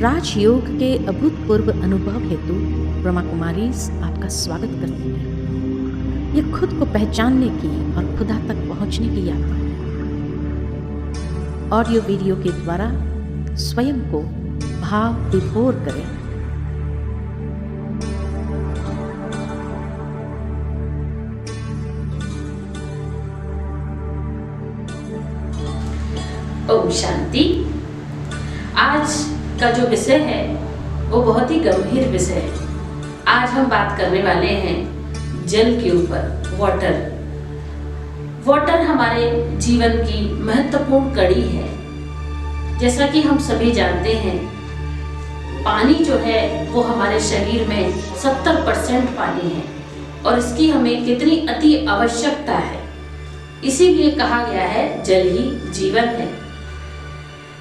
राजयोग के अभूतपूर्व अनुभव हेतु ब्रह्मा कुमारीज आपका स्वागत करती है। ये खुद को पहचानने की और खुदा तक पहुंचने की यात्रा है। ऑडियो वीडियो के द्वारा स्वयं को भाव विभोर करें। ओम शांति। आज का जो विषय है वो बहुत ही गंभीर विषय है। आज हम बात करने वाले हैं जल के ऊपर। वाटर हमारे जीवन की महत्वपूर्ण कड़ी है। जैसा कि हम सभी जानते हैं, पानी जो है वो हमारे शरीर में 70% पानी है और इसकी हमें कितनी अति आवश्यकता है। इसीलिए कहा गया है जल ही जीवन है।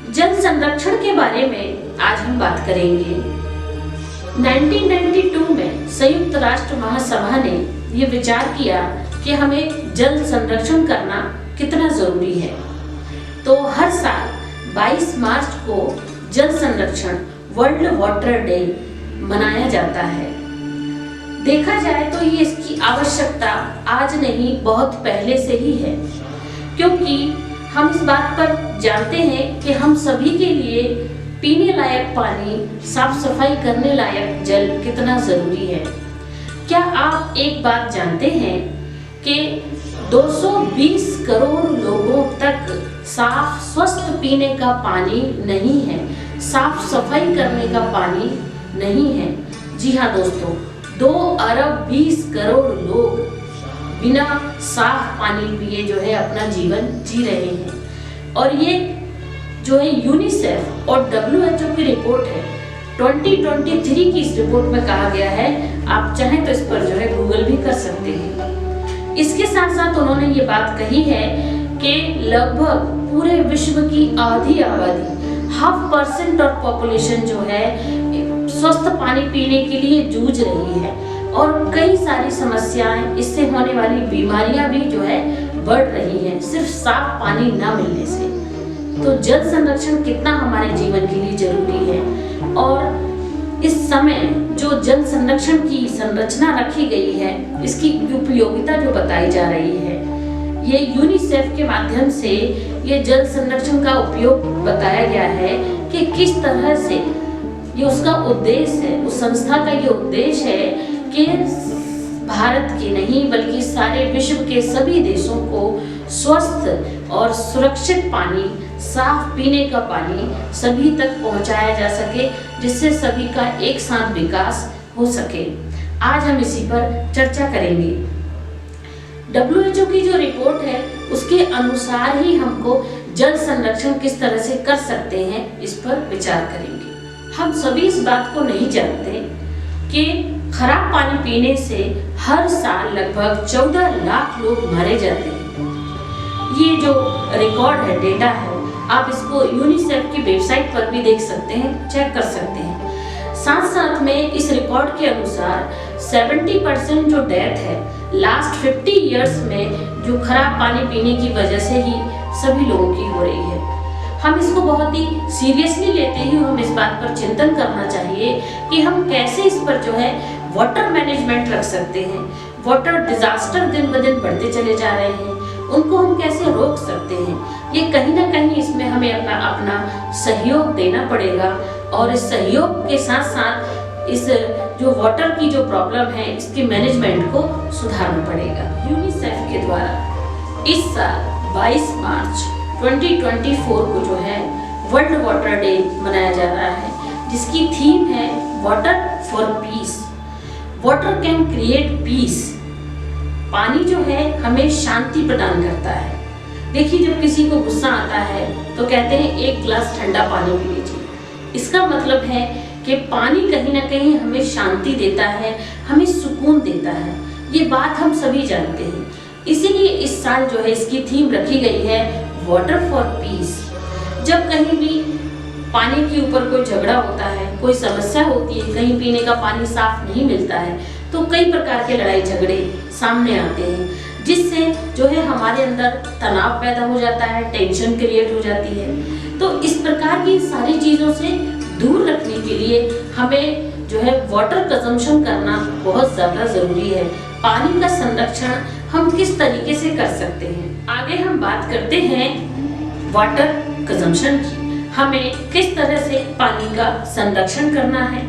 जल संरक्षण के बारे में आज हम बात करेंगे। 1992 में संयुक्त राष्ट्र महासभा ने ये विचार किया कि हमें जल संरक्षण करना कितना जरूरी है। तो हर साल 22 मार्च को जल संरक्षण वर्ल्ड वाटर डे मनाया जाता है। देखा जाए तो ये इसकी आवश्यकता आज नहीं, बहुत पहले से ही है, क्योंकि हम इस बात पर जानते हैं कि हम सभी के लिए पीने लायक पानी, साफ सफाई करने लायक जल कितना जरूरी है। क्या आप एक बात जानते हैं कि 220 करोड़ लोगों तक साफ स्वस्थ पीने का पानी नहीं है, साफ सफाई करने का पानी नहीं है। जी हाँ दोस्तों, 2 अरब 20 करोड़ लोग बिना साफ पानी पिए जो है अपना जीवन जी रहे हैं। और ये जो है यूनिसेफ और WHO की रिपोर्ट है। 2023 की इस रिपोर्ट में कहा गया है, आप चाहें तो इस पर जो है गूगल भी कर सकते हैं। इसके साथ साथ उन्होंने ये बात कही है कि लगभग पूरे विश्व की आधी आबादी, 0.5% ऑफ पॉपुलेशन जो है स्वस्थ पानी पीने के लिए जूझ रही है और कई सारी समस्याएं, इससे होने वाली बीमारियां भी जो है बढ़ रही हैं सिर्फ साफ पानी ना मिलने से। तो जल संरक्षण कितना हमारे जीवन के लिए जरूरी है। और इस समय जो जल संरक्षण की संरचना रखी गई है, इसकी उपयोगिता जो बताई जा रही है, ये यूनिसेफ के माध्यम से ये जल संरक्षण का उपयोग बताया गया है कि किस तरह से ये उसका उद्देश्य है। उस संस्था का ये उद्देश्य है कि भारत के नहीं बल्कि सारे विश्व के सभी देशों को स्वस्थ और सुरक्षित पानी, साफ पीने का पानी सभी तक पहुंचाया जा सके, जिससे सभी का एक साथ विकास हो सके। आज हम इसी पर चर्चा करेंगे। WHO की जो रिपोर्ट है उसके अनुसार ही हमको जल संरक्षण किस तरह से कर सकते हैं, इस पर विचार करेंगे। हम सभी इस बात को नहीं जानते कि खराब पानी पीने से हर साल लगभग 14 लाख लोग मारे जाते हैं। ये जो रिकॉर्ड है, डेटा है, आप इसको यूनिसेफ की वेबसाइट पर भी देख सकते हैं, चेक कर सकते हैं। साथ साथ में इस रिकॉर्ड के अनुसार 70% जो डेथ है लास्ट 50 इयर्स में जो खराब पानी पीने की वजह से ही सभी लोगों की हो रही है। हम इसको बहुत ही सीरियसली लेते हुए हम इस बात पर चिंतन करना चाहिए कि हम कैसे इस पर जो है वाटर मैनेजमेंट रख सकते हैं। वाटर डिजास्टर दिन ब दिन बढ़ते चले जा रहे हैं, उनको हम कैसे रोक सकते हैं। ये कहीं ना कहीं इसमें हमें अपना सहयोग देना पड़ेगा और इस सहयोग के साथ साथ इस जो वाटर की जो प्रॉब्लम है, इसके मैनेजमेंट को सुधारना पड़ेगा। यूनिसेफ के द्वारा इस साल 22 मार्च 2024 को जो है वर्ल्ड वाटर डे मनाया जा रहा है, जिसकी थीम है water for peace. Water can create peace. पानी जो है हमें शांति प्रदान करता है। देखिए, जब किसी को गुस्सा आता है तो कहते हैं 1 गिलास ठंडा पानी पी लीजिए। इसका मतलब है कि पानी कहीं ना कहीं हमें शांति देता है, हमें सुकून देता है। ये बात हम सभी जानते हैं। इसीलिए इस साल जो है इसकी थीम रखी गई है वाटर फॉर पीस। जब कहीं भी पानी के ऊपर कोई झगड़ा होता है, कोई समस्या होती है, कहीं पीने का पानी साफ नहीं मिलता है, तो कई प्रकार के लड़ाई झगड़े सामने आते हैं, जिससे जो है हमारे अंदर तनाव पैदा हो जाता है, टेंशन क्रिएट हो जाती है। तो इस प्रकार की सारी चीज़ों से दूर रखने के लिए हमें जो है वाटर कंजम्पशन करना बहुत ज़्यादा ज़रूरी है। पानी का संरक्षण हम किस तरीके से कर सकते हैं, आगे हम बात करते हैं वाटर कंजम्पशन की। हमें किस तरह से पानी का संरक्षण करना है।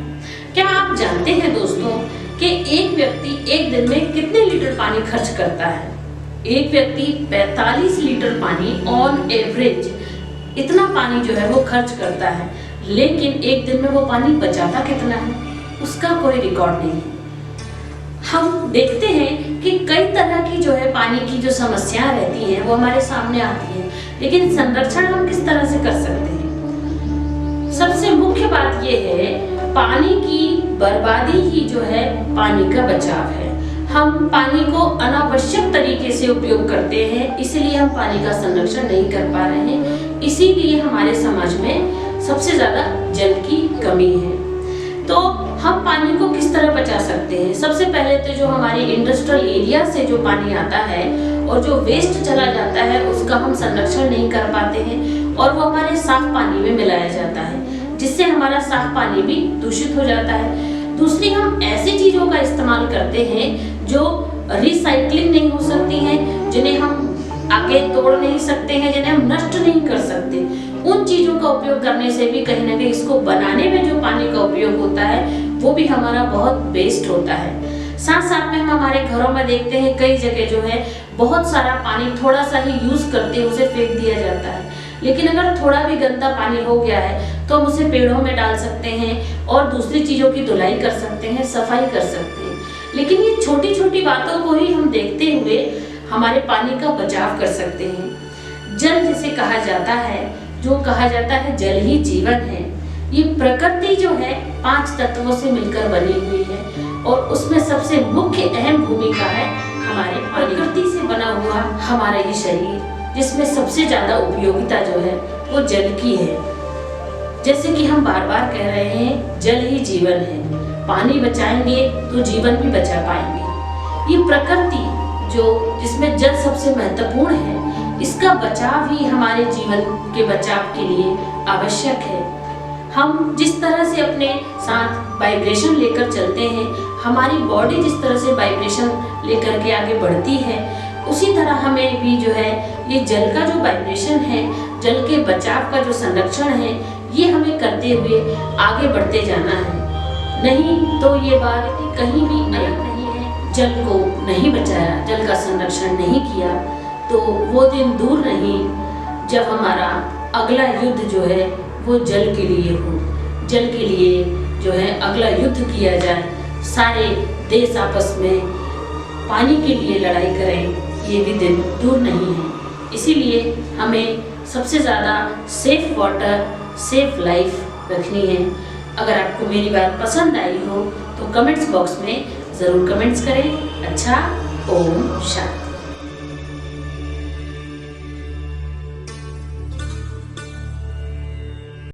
क्या आप जानते हैं दोस्तों कि एक व्यक्ति एक दिन में कितने लीटर पानी खर्च करता है? एक व्यक्ति 45 लीटर पानी ऑन एवरेज, इतना पानी जो है वो खर्च करता है, लेकिन एक दिन में वो पानी बचाता कितना है उसका कोई रिकॉर्ड नहीं है। हम देखते हैं कि कई तरह की जो है पानी की जो समस्याएं रहती हैं वो हमारे सामने आती हैं, लेकिन संरक्षण हम किस तरह से कर सकते हैं? सबसे मुख्य बात ये है, पानी की बर्बादी ही जो है पानी का बचाव है। हम पानी को अनावश्यक तरीके से उपयोग करते हैं, इसीलिए हम पानी का संरक्षण नहीं कर पा रहे हैं। इसीलिए हमारे समाज में सबसे ज्यादा जल की कमी है। तो हम पानी को किस तरह बचा सकते हैं? सबसे पहले तो जो हमारे इंडस्ट्रियल एरिया से जो पानी आता है और जो वेस्ट चला जाता है उसका हम संरक्षण नहीं कर पाते हैं और वो हमारे साफ पानी में मिलाया जाता है, जिससे हमारा साफ पानी भी दूषित हो जाता है। दूसरी, हम ऐसी चीजों का इस्तेमाल करते हैं जो रिसाइकलिंग नहीं हो सकती हैं, जिन्हें हम आगे तोड़ नहीं सकते हैं, जिन्हें हम नष्ट नहीं कर सकते। उन चीजों का उपयोग करने से भी कहीं ना कहीं इसको बनाने में जो पानी का उपयोग होता है वो भी हमारा बहुत वेस्ट होता है। साथ साथ में हम हमारे घरों में देखते हैं कई जगह जो है बहुत सारा पानी थोड़ा सा ही यूज करते उसे फेंक दिया जाता है, लेकिन अगर थोड़ा भी गंदा पानी हो गया है तो हम उसे पेड़ों में डाल सकते हैं और दूसरी चीजों की धुलाई कर सकते हैं, सफाई कर सकते हैं। लेकिन ये छोटी छोटी बातों को ही हम देखते हुए हमारे पानी का बचाव कर सकते हैं। जल जिसे कहा जाता है, जो कहा जाता है जल ही जीवन है। ये प्रकृति जो है 5 तत्वों से मिलकर बनी हुई है और उसमें सबसे मुख्य अहम भूमिका है हमारे प्रकृति से बना हुआ हमारा ये शरीर, जिसमें सबसे ज्यादा उपयोगिता जो है वो जल की है। जैसे कि हम बार बार कह रहे हैं, जल ही जीवन है। पानी बचाएंगे तो जीवन भी बचा पाएंगे। ये प्रकृति जो जिसमें जल सबसे महत्वपूर्ण है, इसका बचाव ही हमारे जीवन के बचाव के लिए आवश्यक है। हम जिस तरह से अपने साथ वाइब्रेशन लेकर चलते हैं, हमारी बॉडी जिस तरह से वाइब्रेशन लेकर के आगे बढ़ती है, उसी तरह हमें भी जो है ये जल का जो वाइब्रेशन है, जल के बचाव का जो संरक्षण है, ये हमें करते हुए आगे बढ़ते जाना है। नहीं तो ये बात कहीं भी अलग नहीं है। जल को नहीं बचाया, जल का संरक्षण नहीं किया तो वो दिन दूर नहीं जब हमारा अगला युद्ध जो है वो जल के लिए हो। जल के लिए जो है अगला युद्ध किया जाए, सारे देश आपस में पानी के लिए लड़ाई करें, ये भी दिन दूर नहीं है। इसीलिए हमें सबसे ज़्यादा सेफ वाटर, सेफ लाइफ रखनी है। अगर आपको मेरी बात पसंद आई हो तो कमेंट्स बॉक्स में ज़रूर कमेंट्स करें। अच्छा, ओम शांति।